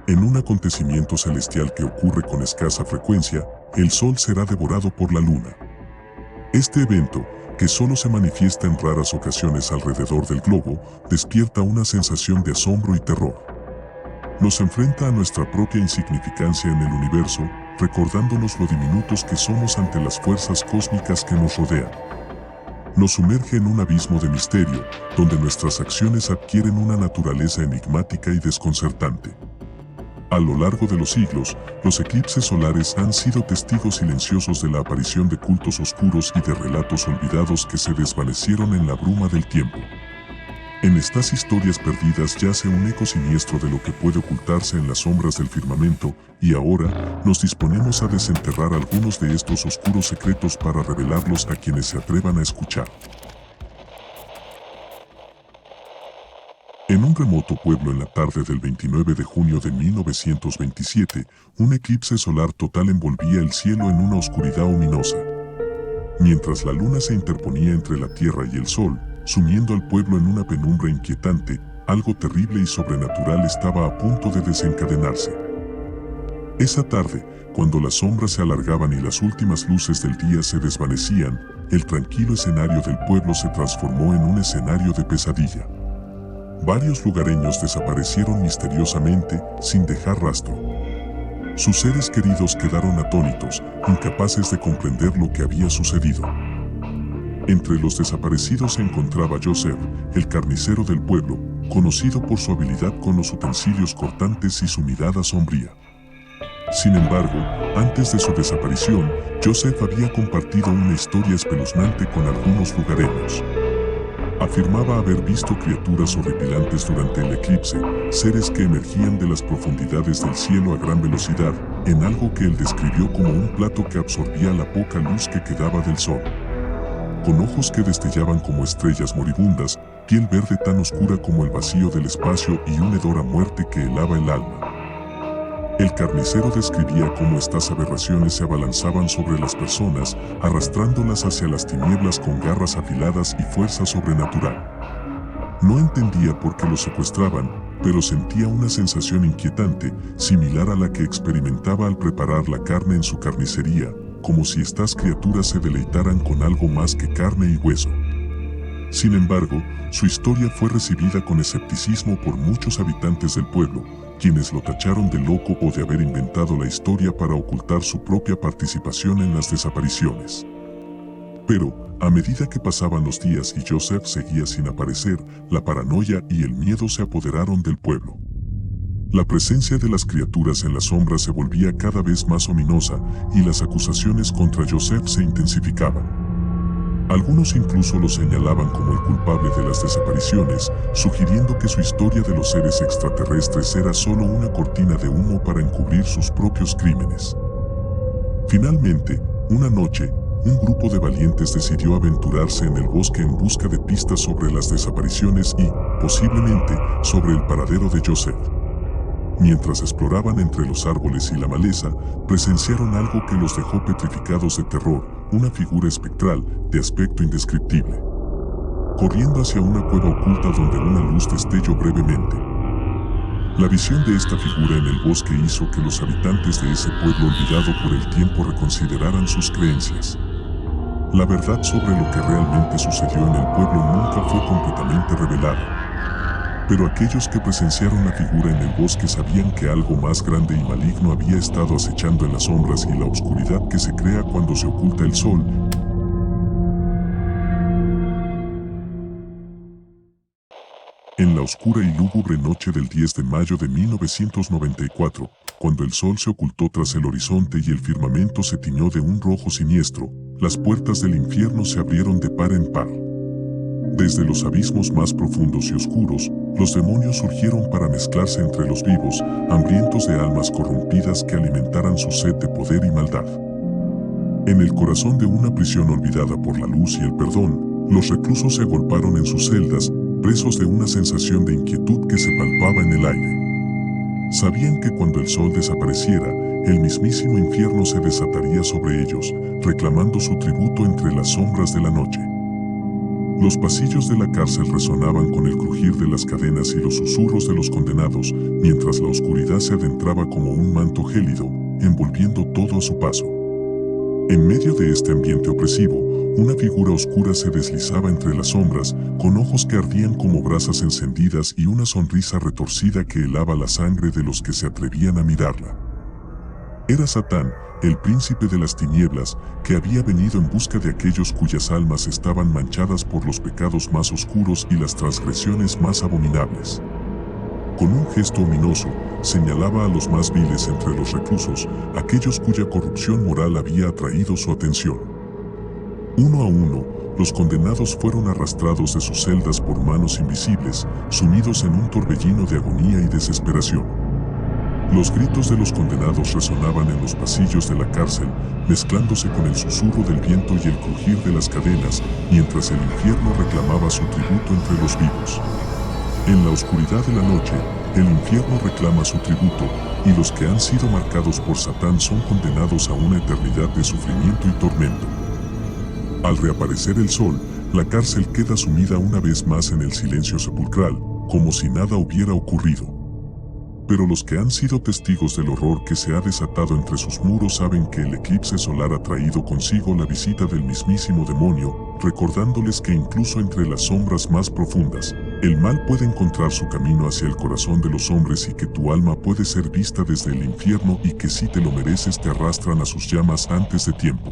En un acontecimiento celestial que ocurre con escasa frecuencia, el Sol será devorado por la Luna. Este evento, que solo se manifiesta en raras ocasiones alrededor del globo, despierta una sensación de asombro y terror. Nos enfrenta a nuestra propia insignificancia en el universo, recordándonos lo diminutos que somos ante las fuerzas cósmicas que nos rodean. Nos sumerge en un abismo de misterio, donde nuestras acciones adquieren una naturaleza enigmática y desconcertante. A lo largo de los siglos, los eclipses solares han sido testigos silenciosos de la aparición de cultos oscuros y de relatos olvidados que se desvanecieron en la bruma del tiempo. En estas historias perdidas yace un eco siniestro de lo que puede ocultarse en las sombras del firmamento, y ahora nos disponemos a desenterrar algunos de estos oscuros secretos para revelarlos a quienes se atrevan a escuchar. En un remoto pueblo en la tarde del 29 de junio de 1927, un eclipse solar total envolvía el cielo en una oscuridad ominosa. Mientras la luna se interponía entre la tierra y el sol, sumiendo al pueblo en una penumbra inquietante, algo terrible y sobrenatural estaba a punto de desencadenarse. Esa tarde, cuando las sombras se alargaban y las últimas luces del día se desvanecían, el tranquilo escenario del pueblo se transformó en un escenario de pesadilla. Varios lugareños desaparecieron misteriosamente, sin dejar rastro. Sus seres queridos quedaron atónitos, incapaces de comprender lo que había sucedido. Entre los desaparecidos se encontraba Joseph, el carnicero del pueblo, conocido por su habilidad con los utensilios cortantes y su mirada sombría. Sin embargo, antes de su desaparición, Joseph había compartido una historia espeluznante con algunos lugareños. Afirmaba haber visto criaturas horripilantes durante el eclipse, seres que emergían de las profundidades del cielo a gran velocidad, en algo que él describió como un plato que absorbía la poca luz que quedaba del sol. Con ojos que destellaban como estrellas moribundas, piel verde tan oscura como el vacío del espacio y un hedor a muerte que helaba el alma. El carnicero describía cómo estas aberraciones se abalanzaban sobre las personas, arrastrándolas hacia las tinieblas con garras afiladas y fuerza sobrenatural. No entendía por qué los secuestraban, pero sentía una sensación inquietante, similar a la que experimentaba al preparar la carne en su carnicería, como si estas criaturas se deleitaran con algo más que carne y hueso. Sin embargo, su historia fue recibida con escepticismo por muchos habitantes del pueblo, quienes lo tacharon de loco o de haber inventado la historia para ocultar su propia participación en las desapariciones. Pero, a medida que pasaban los días y Joseph seguía sin aparecer, la paranoia y el miedo se apoderaron del pueblo. La presencia de las criaturas en las sombras se volvía cada vez más ominosa y las acusaciones contra Joseph se intensificaban. Algunos incluso lo señalaban como el culpable de las desapariciones, sugiriendo que su historia de los seres extraterrestres era solo una cortina de humo para encubrir sus propios crímenes. Finalmente, una noche, un grupo de valientes decidió aventurarse en el bosque en busca de pistas sobre las desapariciones y, posiblemente, sobre el paradero de Joseph. Mientras exploraban entre los árboles y la maleza, presenciaron algo que los dejó petrificados de terror, una figura espectral, de aspecto indescriptible. Corriendo hacia una cueva oculta donde una luz destelló brevemente. La visión de esta figura en el bosque hizo que los habitantes de ese pueblo olvidado por el tiempo reconsideraran sus creencias. La verdad sobre lo que realmente sucedió en el pueblo nunca fue completamente revelada. Pero aquellos que presenciaron la figura en el bosque sabían que algo más grande y maligno había estado acechando en las sombras y la oscuridad que se crea cuando se oculta el sol. En la oscura y lúgubre noche del 10 de mayo de 1994, cuando el sol se ocultó tras el horizonte y el firmamento se tiñó de un rojo siniestro, las puertas del infierno se abrieron de par en par. Desde los abismos más profundos y oscuros, los demonios surgieron para mezclarse entre los vivos, hambrientos de almas corrompidas que alimentaran su sed de poder y maldad. En el corazón de una prisión olvidada por la luz y el perdón, los reclusos se agolparon en sus celdas, presos de una sensación de inquietud que se palpaba en el aire. Sabían que cuando el sol desapareciera, el mismísimo infierno se desataría sobre ellos, reclamando su tributo entre las sombras de la noche. Los pasillos de la cárcel resonaban con el crujir de las cadenas y los susurros de los condenados, mientras la oscuridad se adentraba como un manto gélido, envolviendo todo a su paso. En medio de este ambiente opresivo, una figura oscura se deslizaba entre las sombras, con ojos que ardían como brasas encendidas y una sonrisa retorcida que helaba la sangre de los que se atrevían a mirarla. Era Satán, el príncipe de las tinieblas, que había venido en busca de aquellos cuyas almas estaban manchadas por los pecados más oscuros y las transgresiones más abominables. Con un gesto ominoso, señalaba a los más viles entre los reclusos, aquellos cuya corrupción moral había atraído su atención. Uno a uno, los condenados fueron arrastrados de sus celdas por manos invisibles, sumidos en un torbellino de agonía y desesperación. Los gritos de los condenados resonaban en los pasillos de la cárcel, mezclándose con el susurro del viento y el crujir de las cadenas, mientras el infierno reclamaba su tributo entre los vivos. En la oscuridad de la noche, el infierno reclama su tributo, y los que han sido marcados por Satán son condenados a una eternidad de sufrimiento y tormento. Al reaparecer el sol, la cárcel queda sumida una vez más en el silencio sepulcral, como si nada hubiera ocurrido. Pero los que han sido testigos del horror que se ha desatado entre sus muros saben que el eclipse solar ha traído consigo la visita del mismísimo demonio, recordándoles que incluso entre las sombras más profundas, el mal puede encontrar su camino hacia el corazón de los hombres y que tu alma puede ser vista desde el infierno y que si te lo mereces te arrastran a sus llamas antes de tiempo.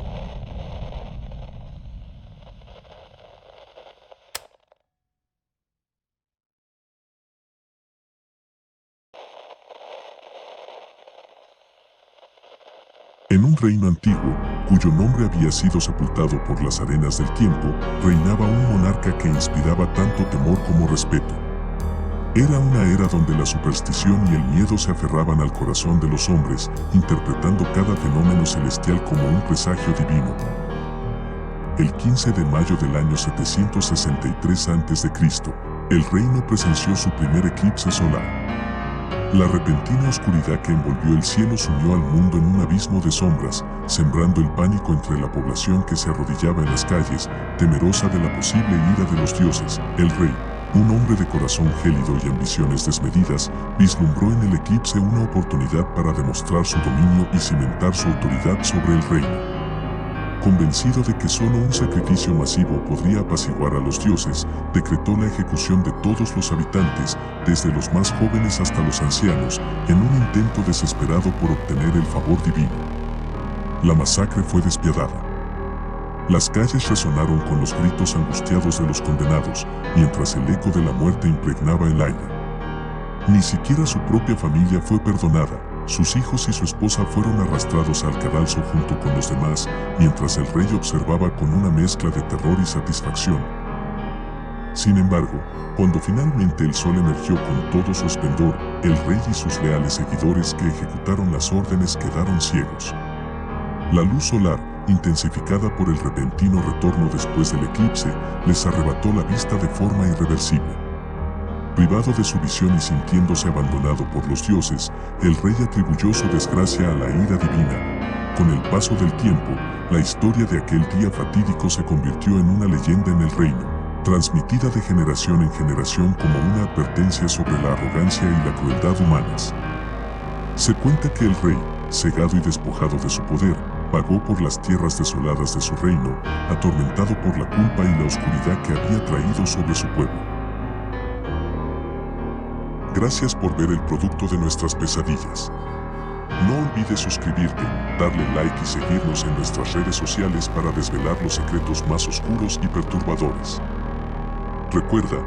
En un reino antiguo, cuyo nombre había sido sepultado por las arenas del tiempo, reinaba un monarca que inspiraba tanto temor como respeto. Era una era donde la superstición y el miedo se aferraban al corazón de los hombres, interpretando cada fenómeno celestial como un presagio divino. El 15 de mayo del año 763 a.C., el reino presenció su primer eclipse solar. La repentina oscuridad que envolvió el cielo sumió al mundo en un abismo de sombras, sembrando el pánico entre la población que se arrodillaba en las calles, temerosa de la posible ira de los dioses. El rey, un hombre de corazón gélido y ambiciones desmedidas, vislumbró en el eclipse una oportunidad para demostrar su dominio y cimentar su autoridad sobre el reino. Convencido de que solo un sacrificio masivo podría apaciguar a los dioses, decretó la ejecución de todos los habitantes, desde los más jóvenes hasta los ancianos, en un intento desesperado por obtener el favor divino. La masacre fue despiadada. Las calles resonaron con los gritos angustiados de los condenados, mientras el eco de la muerte impregnaba el aire. Ni siquiera su propia familia fue perdonada. Sus hijos y su esposa fueron arrastrados al cadalso junto con los demás, mientras el rey observaba con una mezcla de terror y satisfacción. Sin embargo, cuando finalmente el sol emergió con todo su esplendor, el rey y sus leales seguidores que ejecutaron las órdenes quedaron ciegos. La luz solar, intensificada por el repentino retorno después del eclipse, les arrebató la vista de forma irreversible. Privado de su visión y sintiéndose abandonado por los dioses, el rey atribuyó su desgracia a la ira divina. Con el paso del tiempo, la historia de aquel día fatídico se convirtió en una leyenda en el reino, transmitida de generación en generación como una advertencia sobre la arrogancia y la crueldad humanas. Se cuenta que el rey, cegado y despojado de su poder, vagó por las tierras desoladas de su reino, atormentado por la culpa y la oscuridad que había traído sobre su pueblo. Gracias por ver el producto de nuestras pesadillas. No olvides suscribirte, darle like y seguirnos en nuestras redes sociales para desvelar los secretos más oscuros y perturbadores. Recuerda,